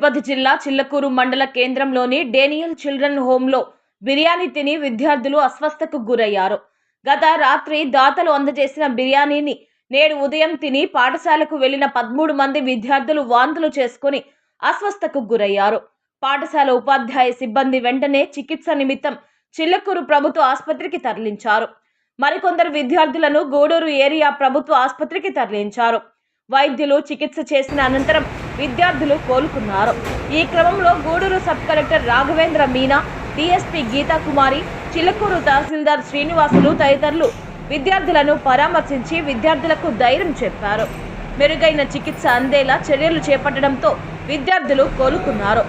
తిరుపతి జిల్లా చిల్లకూరు మండల కేంద్రంలోని డేనియల్ చిల్డ్రన్ హోంలో బిర్యానీ తిని విద్యార్థులు అస్వస్థతకు గురయ్యారు. గత రాత్రి దాతలు అందజేసిన బిర్యానీని నేడు ఉదయం తిని పాఠశాలకు వెళ్లిన 13 మంది విద్యార్థులు వాంతులు చేసుకుని అస్వస్థతకు గురయ్యారు. పాఠశాల ఉపాధ్యాయ సిబ్బంది వెంటనే చికిత్స నిమిత్తం చిల్లకూరు ప్రభుత్వ ఆసుపత్రికి తరలించారు. మరికొందరు విద్యార్థులను గూడూరు ఏరియా ప్రభుత్వ ఆసుపత్రికి తరలించారు. వైద్యులు చికిత్స చేసిన అనంతరం విద్యార్థులు కోలుకున్నారు. ఈ క్రమంలో Gudur sub collector Raghavendra Meena, DSP Geetha Kumari, Chillakur tahsildar Srinivasulu తదితరులు విద్యార్థులను పరామర్శించి విద్యార్థులకు ధైర్యం చెప్పారు. మెరుగైన చికిత్స అందేలా చర్యలు చేపట్టడంతో విద్యార్థులు కోలుకున్నారు.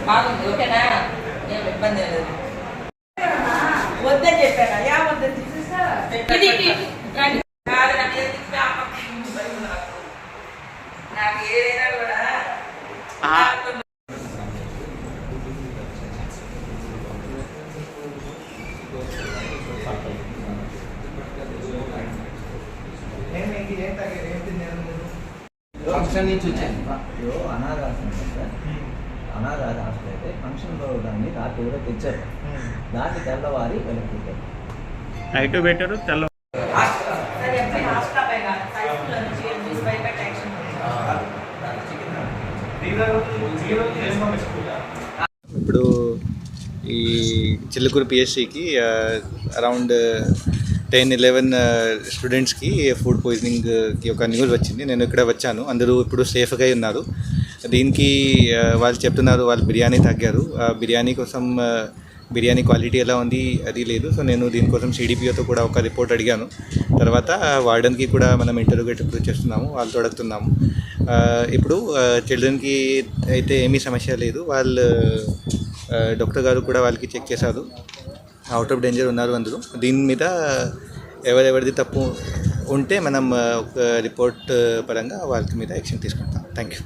బాగుంది, ఓకేనా? ఏం ఇబ్బంది లేదు. వద్దని చెప్పాను. యా వద్దని నాకు ఏదైనా కూడా ఫంక్షన్ నుంచి వచ్చాను. అనాథ అనాథ హాస్టల్ అయితే ఫంక్షన్లో దాన్ని రాత్రి కూడా తెచ్చారు. దాన్ని తెల్లవారి వెళ్ళిపోతారు. నైట్ పెట్టారు తెల్ల. ఇప్పుడు ఈ చిల్లకూరు పిఎస్సికి అరౌండ్ 10-11 స్టూడెంట్స్కి ఫుడ్ పాయిజనింగ్కి ఒక న్యూస్ వచ్చింది. నేను ఇక్కడ వచ్చాను. అందరూ ఇప్పుడు సేఫ్గా ఉన్నారు. దీనికి వాళ్ళు చెప్తున్నారు వాళ్ళు బిర్యానీ తాగారు. బిర్యానీ కోసం బిర్యానీ క్వాలిటీ ఎలా ఉంది అది లేదు. సో నేను దీనికోసం సిడిపిఓతో కూడా ఒక రిపోర్ట్ అడిగాను. తర్వాత వార్డెన్కి కూడా మనం ఇంటర్వ్యూగేట్ చేస్తున్నాము, వాళ్ళతో అడుగుతున్నాము. ఇప్పుడు చిల్డ్రన్కి అయితే ఏమీ సమస్య లేదు. వాళ్ళు డాక్టర్ గారు కూడా వాళ్ళకి చెక్ చేశారు. అవుట్ ఆఫ్ డేంజర్ ఉన్నారు అందరూ. దీని మీద ఎవరెవరిది తప్పు ఉంటే మనం ఒక రిపోర్ట్ పరంగా వాళ్ళకి మీద యాక్షన్ తీసుకుంటాం. Thank you.